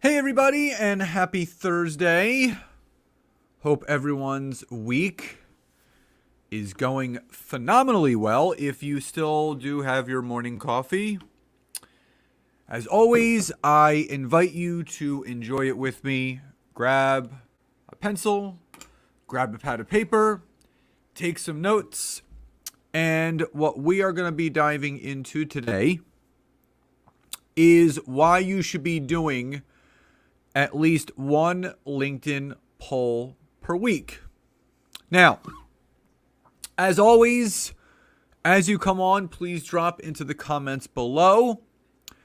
Hey everybody, and happy Thursday. Hope everyone's week is going phenomenally well if you still do have your morning coffee. As always, I invite you to enjoy it with me. Grab a pencil, grab a pad of paper, take some notes, and what we are going to be diving into today is why you should be doing at least one LinkedIn poll per week. Now, as always, as you come on, please drop into the comments below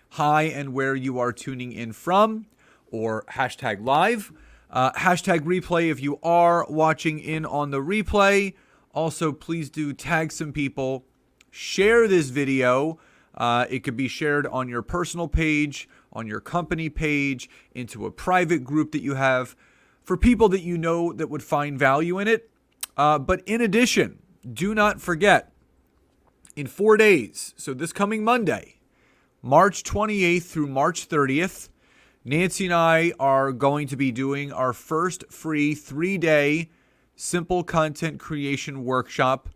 hi and where you are tuning in from, or hashtag live, hashtag replay if you are watching in on the replay. Also, please do tag some people, share this video. It could be shared on your personal page, on your company page, into a private group that you have for people that you know that would find value in it. But in addition, do not forget, in 4 days, so this coming Monday, March 28th through March 30th, Nancy and I are going to be doing our first free 3-day simple content creation workshop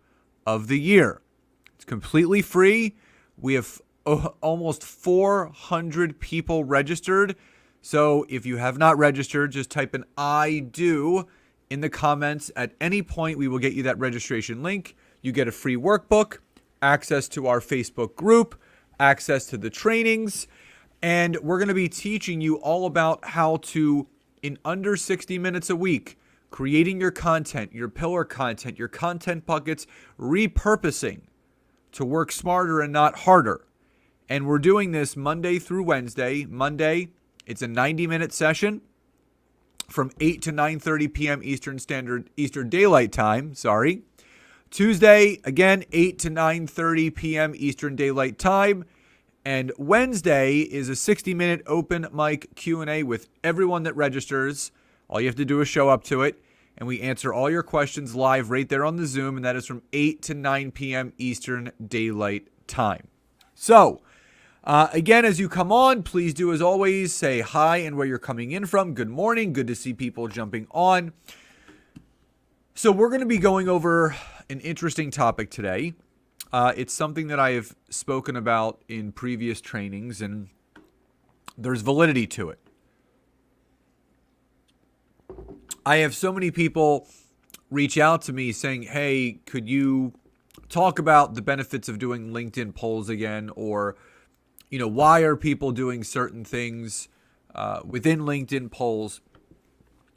of the year. It's completely free. We have almost 400 people registered. So if you have not registered, just type in I do in the comments. At any point, we will get you that registration link. You get a free workbook, access to our Facebook group, access to the trainings, and we're going to be teaching you all about how to, in under 60 minutes a week, creating your content, your pillar content, your content buckets, repurposing to work smarter and not harder. And we're doing this Monday through Wednesday. Monday, it's a 90-minute session from 8 to 9:30 p.m. Eastern Daylight Time. Tuesday, again, 8 to 9:30 p.m. Eastern Daylight Time. And Wednesday is a 60-minute open mic Q&A with everyone that registers. All you have to do is show up to it, and we answer all your questions live right there on the Zoom, and that is from 8 to 9 p.m. Eastern Daylight Time. So, again, as you come on, please do, as always, say hi and where you're coming in from. Good morning. Good to see people jumping on. So we're going to be going over an interesting topic today. It's something that I have spoken about in previous trainings, and there's validity to it. I have so many people reach out to me saying, hey, could you talk about the benefits of doing LinkedIn polls again? Or, why are people doing certain things within LinkedIn polls?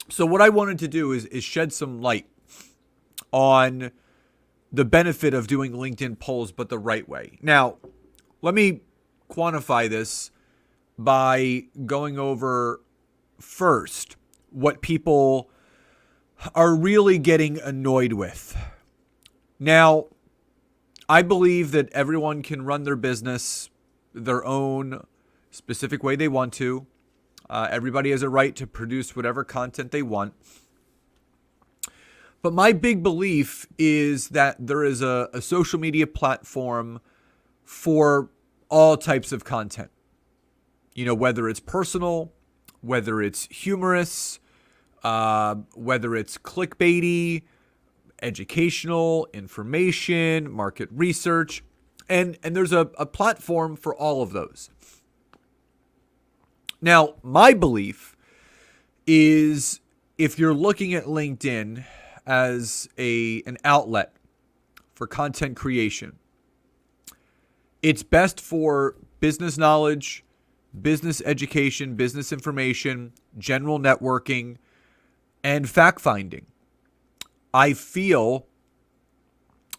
So what I wanted to do is shed some light on the benefit of doing LinkedIn polls, but the right way. Now, let me quantify this by going over first what people are really getting annoyed with. Now, I believe that everyone can run their business their own specific way they want to. Everybody has a right to produce whatever content they want. But my big belief is that there is a social media platform for all types of content. Whether it's personal, whether it's humorous, whether it's clickbaity, educational, information, market research, and there's a platform for all of those. Now, my belief is if you're looking at LinkedIn as an outlet for content creation, it's best for business knowledge, business education, business information, general networking, and fact-finding. I feel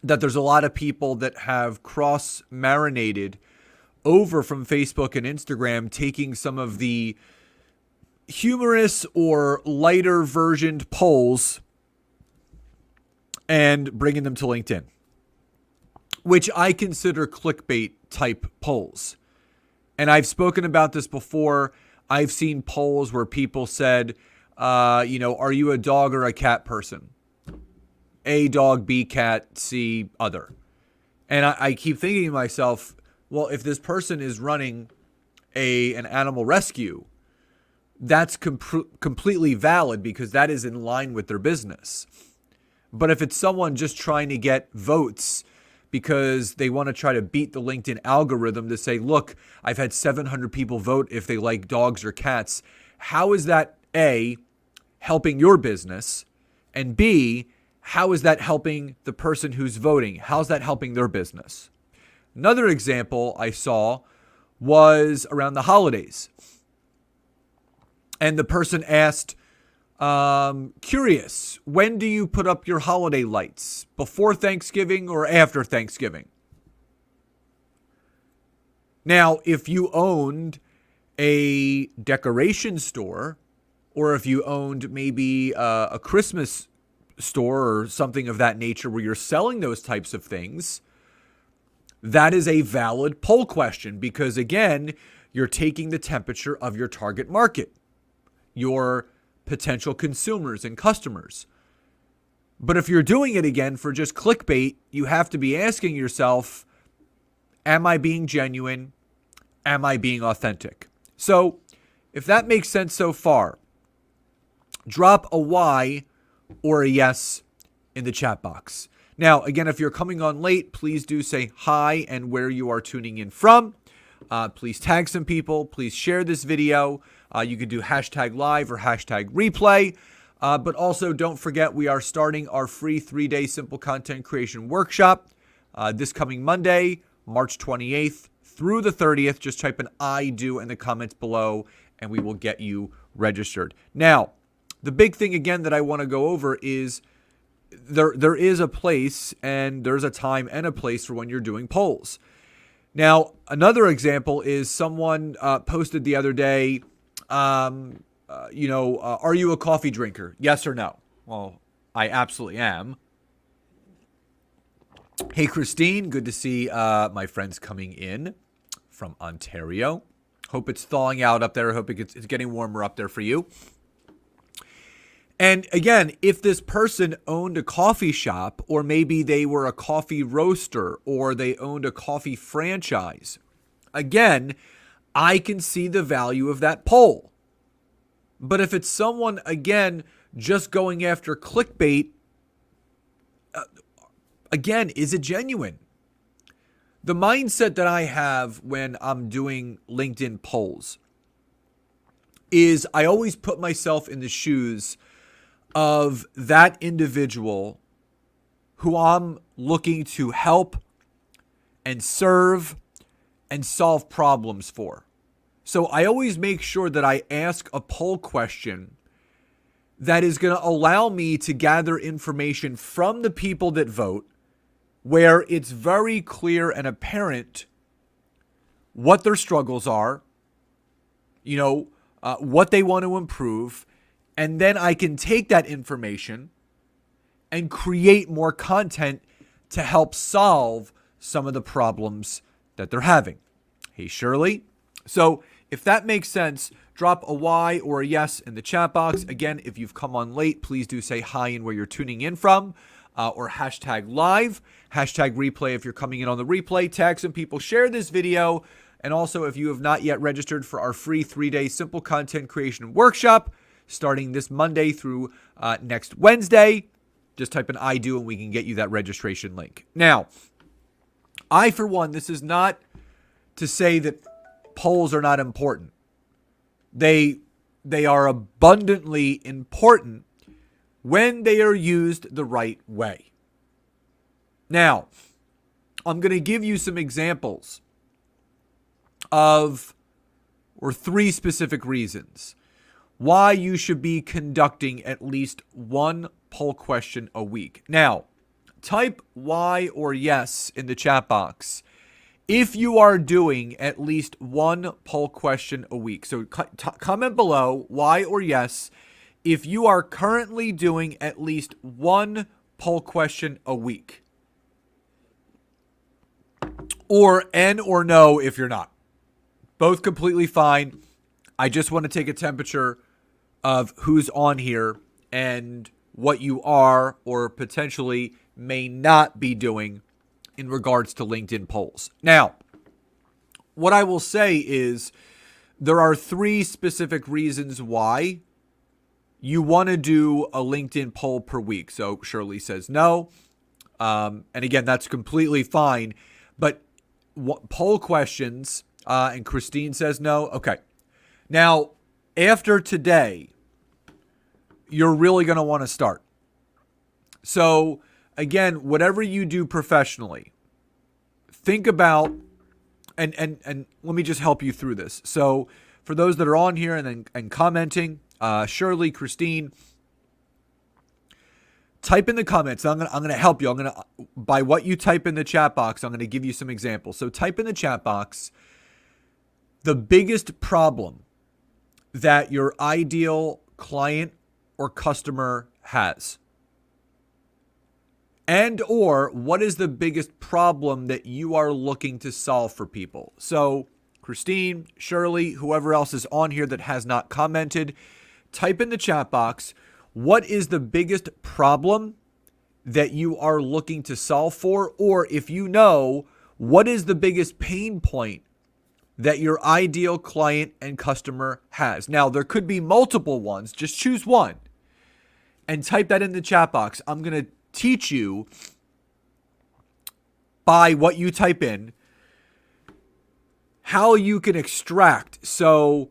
that there's a lot of people that have cross-marinated over from Facebook and Instagram, taking some of the humorous or lighter versioned polls and bringing them to LinkedIn, which I consider clickbait type polls. And I've spoken about this before. I've seen polls where people said, are you a dog or a cat person? A, dog, B, cat, C, other. And I keep thinking to myself, well, if this person is running an animal rescue, that's completely valid because that is in line with their business. But if it's someone just trying to get votes because they want to try to beat the LinkedIn algorithm to say, look, I've had 700 people vote if they like dogs or cats, how is that, A, helping your business? And B, how is that helping the person who's voting? How's that helping their business? Another example I saw was around the holidays. And the person asked, curious, when do you put up your holiday lights? Before Thanksgiving or after Thanksgiving? Now, if you owned a decoration store, or if you owned maybe a Christmas store or something of that nature where you're selling those types of things, that is a valid poll question because, again, you're taking the temperature of your target market, your potential consumers and customers. But if you're doing it again for just clickbait, you have to be asking yourself, am I being genuine? Am I being authentic? So if that makes sense so far, drop a Y or a yes in the chat box. Now, again, if you're coming on late, please do say hi and where you are tuning in from. Please tag some people. Please share this video. You could do #live or #replay. But also don't forget, we are starting our free 3-day simple content creation workshop this coming Monday, March 28th through the 30th. Just type an I do in the comments below and we will get you registered. Now, the big thing again that I want to go over is there is a place and there's a time and a place for when you're doing polls. Now, another example is someone posted the other day, are you a coffee drinker? Yes or no? Well, I absolutely am. Hey, Christine, good to see my friends coming in from Ontario. Hope it's thawing out up there. Hope it's getting warmer up there for you. And again, if this person owned a coffee shop, or maybe they were a coffee roaster, or they owned a coffee franchise, again, I can see the value of that poll. But if it's someone, again, just going after clickbait, again, is it genuine? The mindset that I have when I'm doing LinkedIn polls is I always put myself in the shoes of that individual who I'm looking to help and serve and solve problems for. So I always make sure that I ask a poll question that is going to allow me to gather information from the people that vote, where it's very clear and apparent what their struggles are, what they want to improve. And then I can take that information and create more content to help solve some of the problems that they're having. Hey, Shirley. So if that makes sense, drop a Y or a yes in the chat box. Again, if you've come on late, please do say hi and where you're tuning in from, or #live, #replay if you're coming in on the replay. Tag some people, share this video. And also, if you have not yet registered for our free 3-day simple content creation workshop, starting this Monday through next Wednesday, just type an I do and we can get you that registration link. Now, I, for one, this is not to say that polls are not important. They are abundantly important when they are used the right way. Now, I'm going to give you some examples of, or 3 specific reasons why you should be conducting at least one poll question a week. Now, type Y or yes in the chat box if you are doing at least one poll question a week. So comment below Y or yes if you are currently doing at least one poll question a week. Or N or no if you're not. Both completely fine. I just want to take a temperature of who's on here and what you are or potentially may not be doing in regards to LinkedIn polls. Now, what I will say is there are 3 specific reasons why you want to do a LinkedIn poll per week. So Shirley says no. And again, that's completely fine. But poll questions, and Christine says no. Okay. Now, after today, you're really going to want to start. So again, whatever you do professionally, think about, and let me just help you through this. So for those that are on here and commenting, Shirley, Christine, type in the comments. I'm gonna help you. By what you type in the chat box, I'm gonna give you some examples. So type in the chat box the biggest problem that your ideal client or customer has. And or what is the biggest problem that you are looking to solve for people? So Christine, Shirley, whoever else is on here that has not commented, type in the chat box, what is the biggest problem that you are looking to solve for? Or if you know, what is the biggest pain point that your ideal client and customer has? Now, there could be multiple ones. Just choose one and type that in the chat box. I'm going to teach you by what you type in how you can extract. So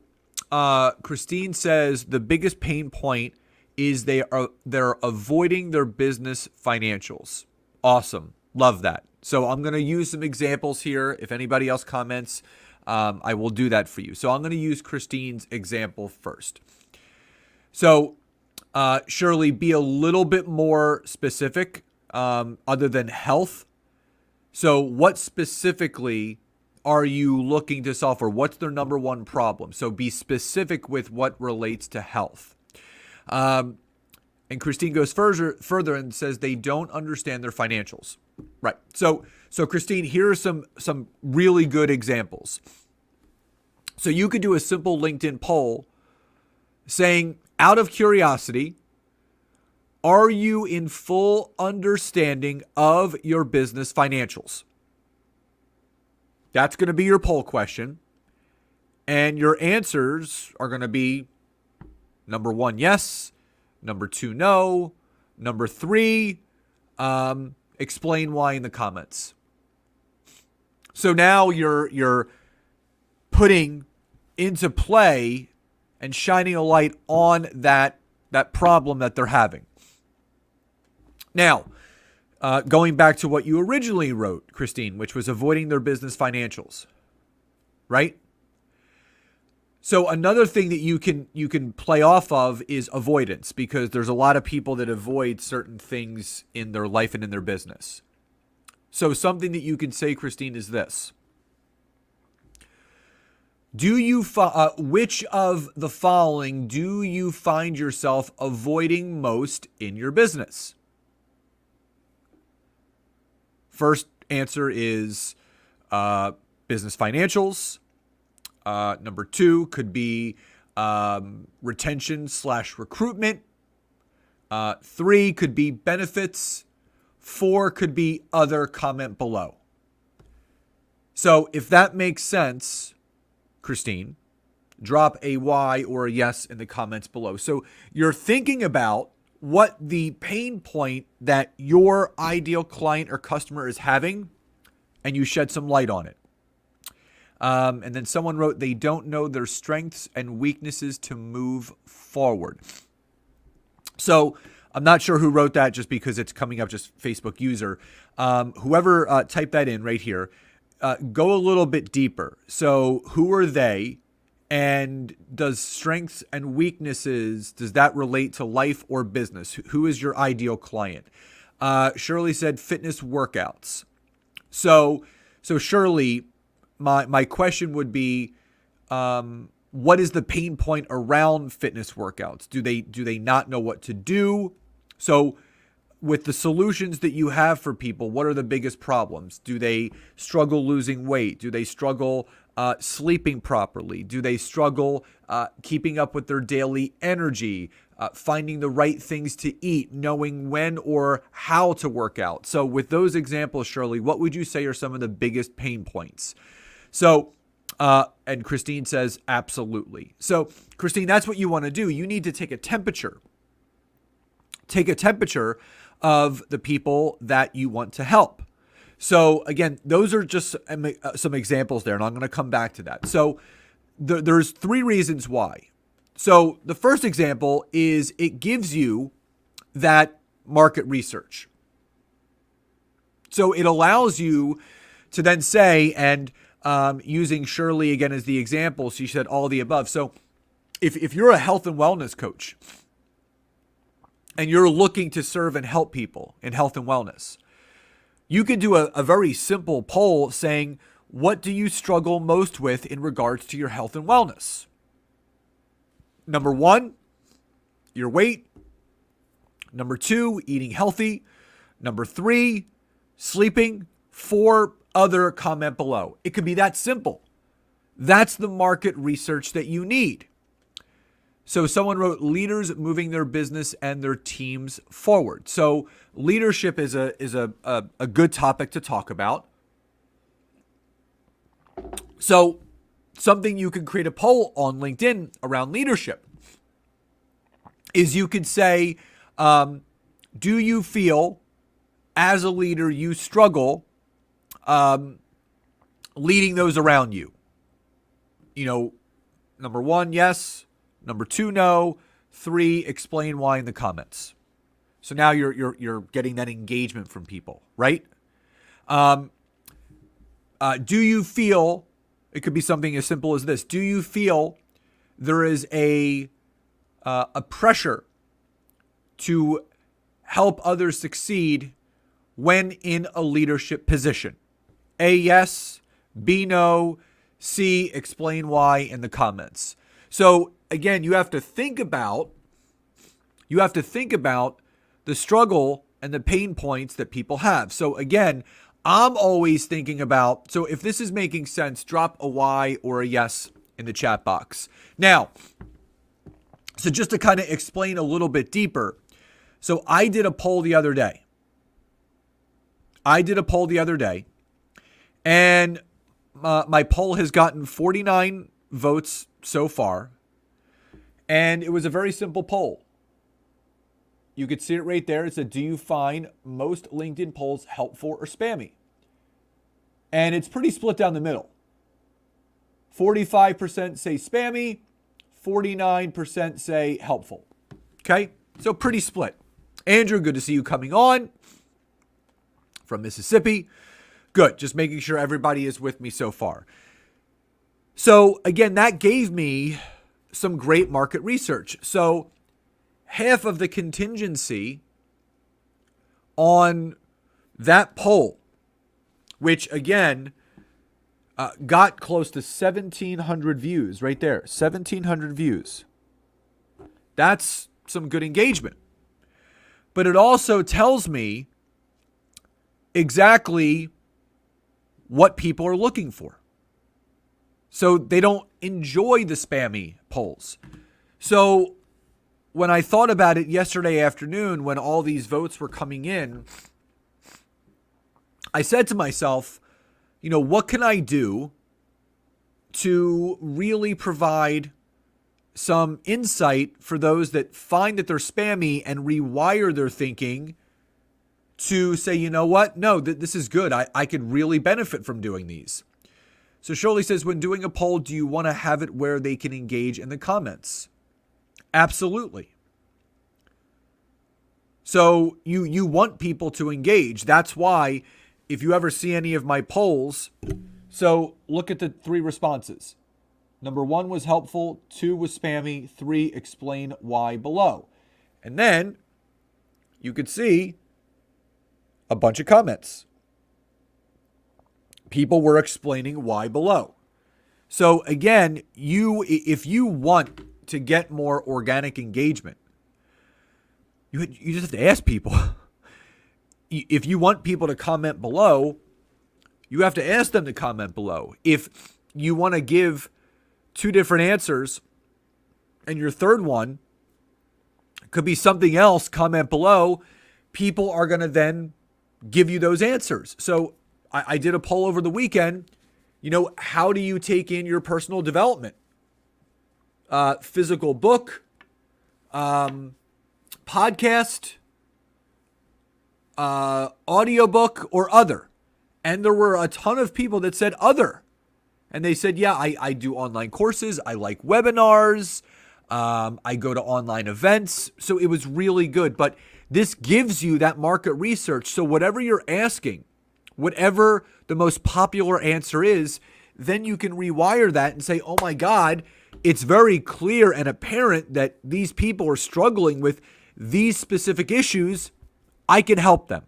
Christine says the biggest pain point is they're avoiding their business financials. Awesome. Love that. So I'm going to use some examples here. If anybody else comments, I will do that for you. So I'm going to use Christine's example first. So Shirley, be a little bit more specific other than health. So what specifically are you looking to solve for? What's their number one problem? So be specific with what relates to health. And Christine goes further and says they don't understand their financials. Right. So Christine, here are some really good examples. So you could do a simple LinkedIn poll saying, out of curiosity, are you in full understanding of your business financials? That's going to be your poll question. And your answers are going to be number 1, yes. Number 2, no. Number 3, explain why in the comments. So now you're putting into play and shining a light on that problem that they're having. Now, going back to what you originally wrote, Christine, which was avoiding their business financials, right? So another thing that you can play off of is avoidance, because there's a lot of people that avoid certain things in their life and in their business. So something that you can say, Christine, is this. Which of the following do you find yourself avoiding most in your business? First answer is business financials. Number 2 could be retention/recruitment. 3 could be benefits. 4 could be other. Comment below. So if that makes sense, Christine, drop a Y or a yes in the comments below. So you're thinking about what the pain point that your ideal client or customer is having, and you shed some light on it. And then someone wrote, they don't know their strengths and weaknesses to move forward. So I'm not sure who wrote that, just because it's coming up just Facebook user. Whoever typed that in right here, go a little bit deeper. So who are they? And does strengths and weaknesses, does that relate to life or business? Who is your ideal client? Shirley said fitness workouts. So Shirley, my question would be, what is the pain point around fitness workouts? Do they not know what to do? So with the solutions that you have for people, what are the biggest problems? Do they struggle losing weight? Do they struggle sleeping properly? Do they struggle keeping up with their daily energy, finding the right things to eat, knowing when or how to work out? So with those examples, Shirley, what would you say are some of the biggest pain points? So And Christine says, absolutely. So, Christine, that's what you want to do. You need to take a temperature. Take a temperature of the people that you want to help. So, again, those are just some examples there, and I'm going to come back to that. So, there's 3 reasons why. So, the first example is it gives you that market research. So, it allows you to then say, and using Shirley again as the example, she said all the above. So, if you're a health and wellness coach and you're looking to serve and help people in health and wellness, you could do a very simple poll saying, what do you struggle most with in regards to your health and wellness? Number 1, your weight. Number 2, eating healthy. Number 3, sleeping. 4, other, comment below. It could be that simple. That's the market research that you need. So someone wrote leaders moving their business and their teams forward. So leadership is a good topic to talk about. So something you can create a poll on LinkedIn around leadership is you could say, do you feel as a leader you struggle leading those around you? You know, number 1, yes. Number 2, no. 3, explain why in the comments. So now you're getting that engagement from people, right? Do you feel, it could be something as simple as this. Do you feel there is a pressure to help others succeed when in a leadership position? A, yes. B, no. C, explain why in the comments. So again, you have to think about the struggle and the pain points that people have. So again, I'm always thinking about, so if this is making sense, drop a Y or a yes in the chat box. Now, so just to kind of explain a little bit deeper. So I did a poll the other day. And my poll has gotten 49 votes so far. And it was a very simple poll. You could see it right there. It said, do you find most LinkedIn polls helpful or spammy? And it's pretty split down the middle. 45% say spammy, 49% say helpful. Okay, so pretty split. Andrew, good to see you coming on from Mississippi. Good, just making sure everybody is with me so far. So again, that gave me some great market research. So half of the contingency on that poll, which again got close to 1,700 views right there, 1,700 views. That's some good engagement. But it also tells me exactly what people are looking for. So they don't enjoy the spammy polls. So when I thought about it yesterday afternoon, when all these votes were coming in, I said to myself, you know, what can I do to really provide some insight for those that find that they're spammy and rewire their thinking to say, you know what? No, this is good. I could really benefit from doing these. So Shirley says, when doing a poll, do you want to have it where they can engage in the comments? Absolutely. So you want people to engage. That's why if you ever see any of my polls, so look at the 3 responses. Number 1 was helpful, 2 was spammy, 3 explain why below. And then you could see a bunch of comments. People were explaining why below. So again, if you want to get more organic engagement, you just have to ask people. If you want people to comment below, you have to ask them to comment below. If you want to give 2 different answers and your third one could be something else, comment below, people are going to then give you those answers. So I did a poll over the weekend. How do you take in your personal development? Physical book, podcast, audiobook, or other. And there were a ton of people that said other. And they said, yeah, I do online courses. I like webinars. I go to online events. So it was really good. But this gives you that market research. So whatever you're asking, whatever the most popular answer is, then you can rewire that and say, oh my God, it's very clear and apparent that these people are struggling with these specific issues. I can help them.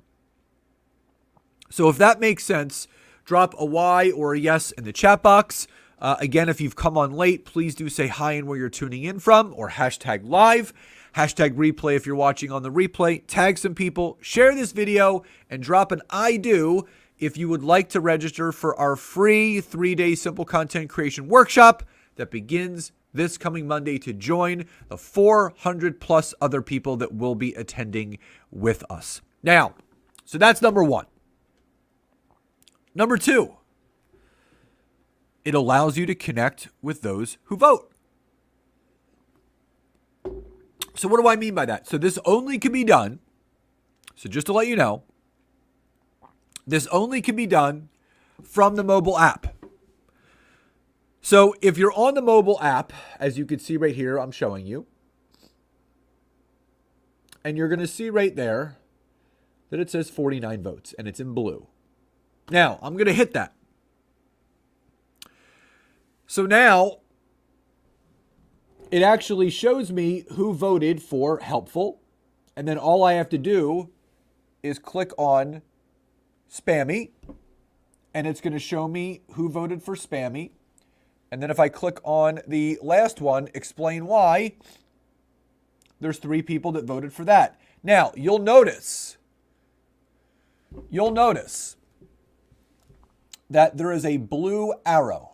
So if that makes sense, drop a Y or a yes in the chat box. Again, if you've come on late, please do say hi and where you're tuning in from, or hashtag live, hashtag replay if you're watching on the replay. Tag some people, share this video, and drop an I do if you would like to register for our free 3-day simple content creation workshop that begins this coming Monday to join the 400 plus other people that will be attending with us. Now, so that's number one. Number two, it allows you to connect with those who vote. So what do I mean by that? So this only can be done, so just to let you know, this only can be done from the mobile app. So if you're on the mobile app, as you can see right here, I'm showing you, and you're going to see right there that it says 49 votes, and it's in blue. Now, I'm going to hit that. So now, it actually shows me who voted for helpful, and then all I have to do is click on spammy, and it's going to show me who voted for spammy. And then if I click on the last one, explain why, there's 3 people that voted for that. Now, you'll notice that there is a blue arrow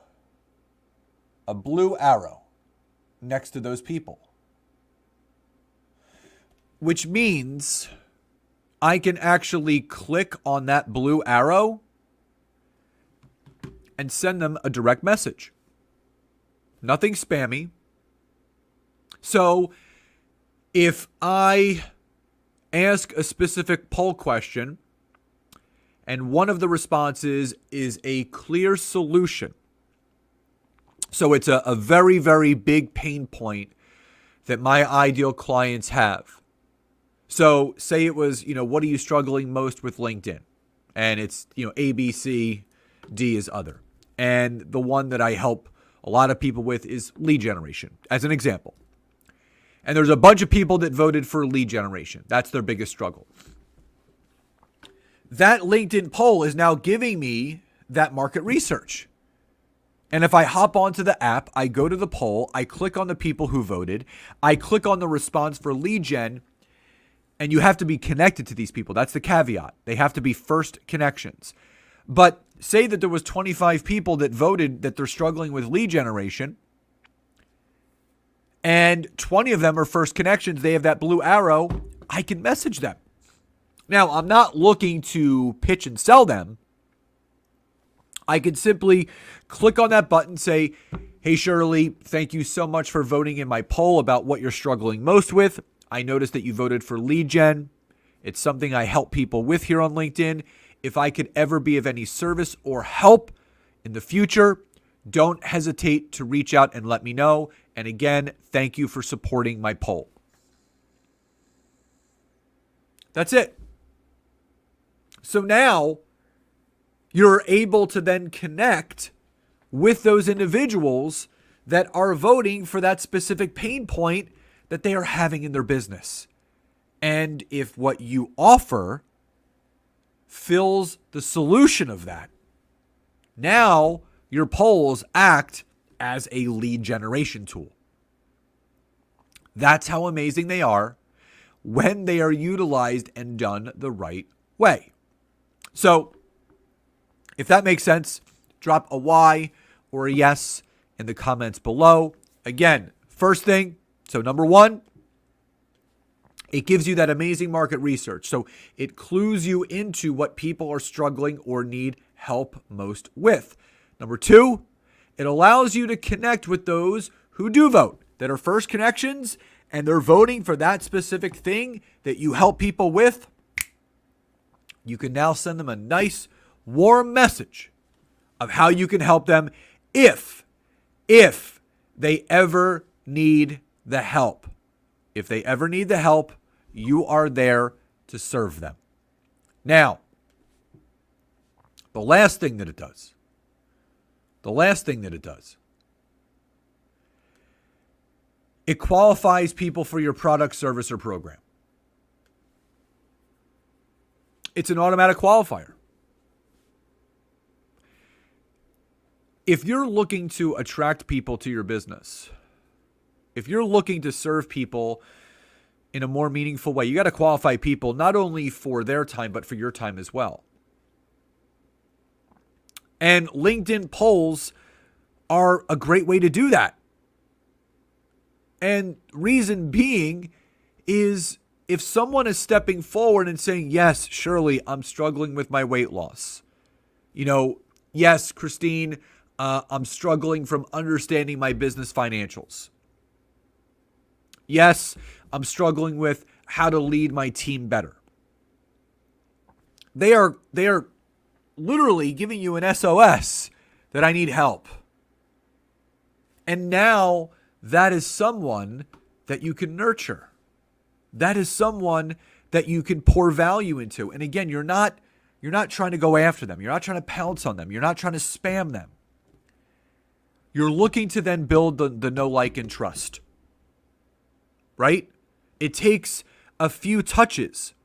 next to those people, which means I can actually click on that blue arrow and send them a direct message. Nothing spammy. So if I ask a specific poll question and one of the responses is a clear solution, so it's a very, very big pain point that my ideal clients have. So say it was, what are you struggling most with LinkedIn? And it's, A, B, C, D is other. And the one that I help a lot of people with is lead generation, as an example. And there's a bunch of people that voted for lead generation. That's their biggest struggle. That LinkedIn poll is now giving me that market research. And if I hop onto the app, I go to the poll, I click on the people who voted, I click on the response for lead gen, and you have to be connected to these people. That's the caveat. They have to be first connections. But say that there was 25 people that voted that they're struggling with lead generation, and 20 of them are first connections. They have that blue arrow. I can message them. Now, I'm not looking to pitch and sell them. I could simply click on that button, say, hey, Shirley, thank you so much for voting in my poll about what you're struggling most with. I noticed that you voted for lead gen. It's something I help people with here on LinkedIn. If I could ever be of any service or help in the future, don't hesitate to reach out and let me know. And again, thank you for supporting my poll. That's it. So now you're able to then connect with those individuals that are voting for that specific pain point that they are having in their business. And if what you offer fills the solution of that, now your polls act as a lead generation tool. That's how amazing they are when they are utilized and done the right way. So if that makes sense, drop a Y or a yes in the comments below. Again, first thing, so number one, it gives you that amazing market research. So it clues you into what people are struggling or need help most with. Number 2, it allows you to connect with those who do vote, that are first connections, and they're voting for that specific thing that you help people with. You can now send them a nice, warm message of how you can help them if they ever need the help. If they ever need the help, you are there to serve them. Now, the last thing that it does, it qualifies people for your product, service, or program. It's an automatic qualifier. If you're looking to attract people to your business, if you're looking to serve people in a more meaningful way, you got to qualify people not only for their time, but for your time as well. And LinkedIn polls are a great way to do that. And reason being is if someone is stepping forward and saying, yes, Shirley, I'm struggling with my weight loss. Yes, Christine, I'm struggling from understanding my business financials. Yes, I'm struggling with how to lead my team better. They are literally giving you an SOS that I need help. And now that is someone that you can nurture. That is someone that you can pour value into. And again, you're not trying to go after them. You're not trying to pounce on them. You're not trying to spam them. You're looking to then build the know, like, and trust. Right? It takes a few touches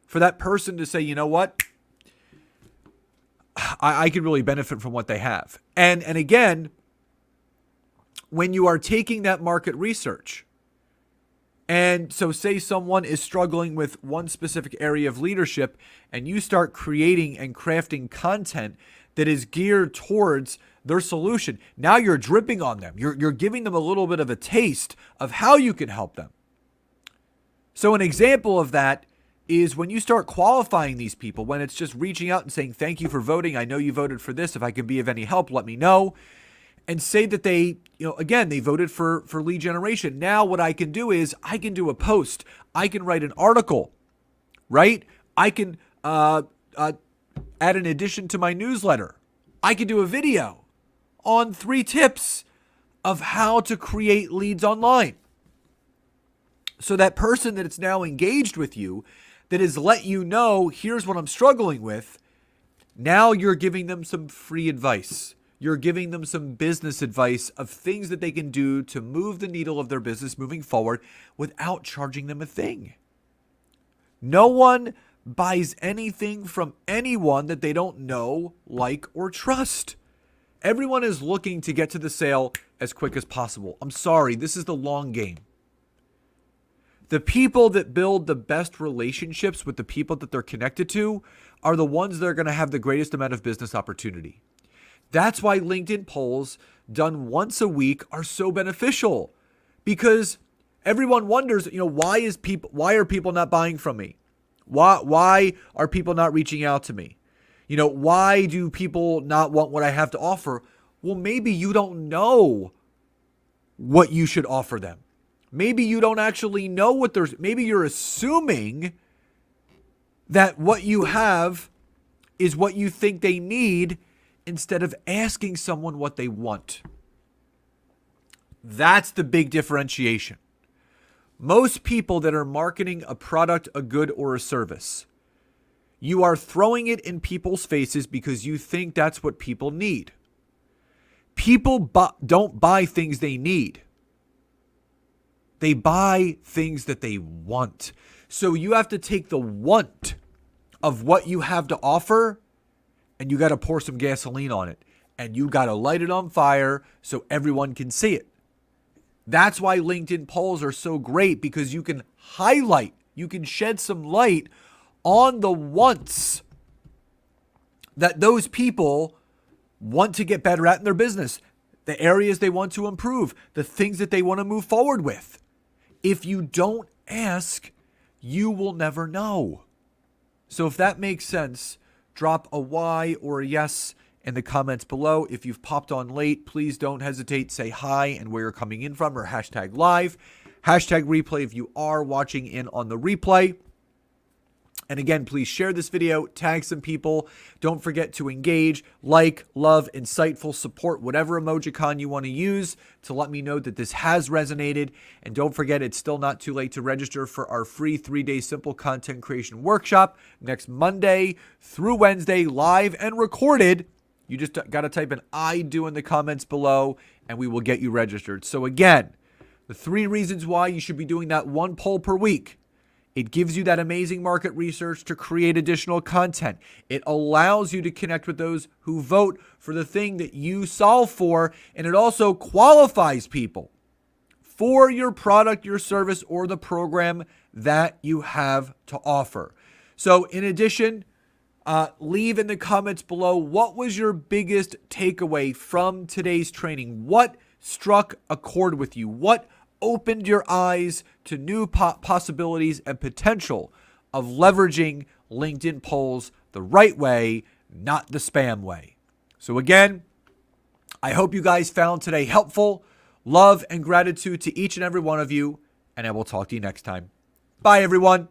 for that person to say, you know what? I could really benefit from what they have. And again, when you are taking that market research, and so say someone is struggling with one specific area of leadership, and you start creating and crafting content that is geared towards their solution. Now you're dripping on them. You're giving them a little bit of a taste of how you can help them. So an example of that is when you start qualifying these people, when it's just reaching out and saying, thank you for voting. I know you voted for this. If I can be of any help, let me know. And say that they, again, they voted for lead generation. Now what I can do is I can do a post. I can write an article, right? I can add an addition to my newsletter. I can do a video on 3 tips of how to create leads online. So that person that it's now engaged with you, that has let you know, here's what I'm struggling with, now you're giving them some free advice. You're giving them some business advice of things that they can do to move the needle of their business moving forward without charging them a thing. No one buys anything from anyone that they don't know, like, or trust. Everyone is looking to get to the sale as quick as possible. I'm sorry, this is the long game. The people that build the best relationships with the people that they're connected to are the ones that are going to have the greatest amount of business opportunity. That's why LinkedIn polls done once a week are so beneficial, because everyone wonders, why are people not buying from me? Why are people not reaching out to me? Why do people not want what I have to offer? Well, maybe you don't know what you should offer them. Maybe you don't actually know maybe you're assuming that what you have is what you think they need instead of asking someone what they want. That's the big differentiation. Most people that are marketing a product, a good, or a service, you are throwing it in people's faces because you think that's what people need. People don't buy things they need. They buy things that they want. So you have to take the want of what you have to offer and you got to pour some gasoline on it. And you got to light it on fire so everyone can see it. That's why LinkedIn polls are so great, because you can highlight, you can shed some light on the wants that those people want to get better at in their business, the areas they want to improve, the things that they want to move forward with. If you don't ask, you will never know. So if that makes sense, drop a Y or a yes in the comments below. If you've popped on late, please don't hesitate. Say hi and where you're coming in from, or hashtag live, hashtag replay if you are watching in on the replay. And again, please share this video, tag some people. Don't forget to engage, like, love, insightful, support, whatever emojicon you want to use to let me know that this has resonated. And don't forget, it's still not too late to register for our free 3-day simple content creation workshop next Monday through Wednesday, live and recorded. You just got to type an I do in the comments below and we will get you registered. So again, the 3 reasons why you should be doing that 1 poll per week. It gives you that amazing market research to create additional content. It allows you to connect with those who vote for the thing that you solve for. And it also qualifies people for your product, your service, or the program that you have to offer. So in addition, leave in the comments below, what was your biggest takeaway from today's training? What struck a chord with you? What opened your eyes to new possibilities and potential of leveraging LinkedIn polls the right way, not the spam way? So again, I hope you guys found today helpful. Love and gratitude to each and every one of you, and I will talk to you next time. Bye, everyone.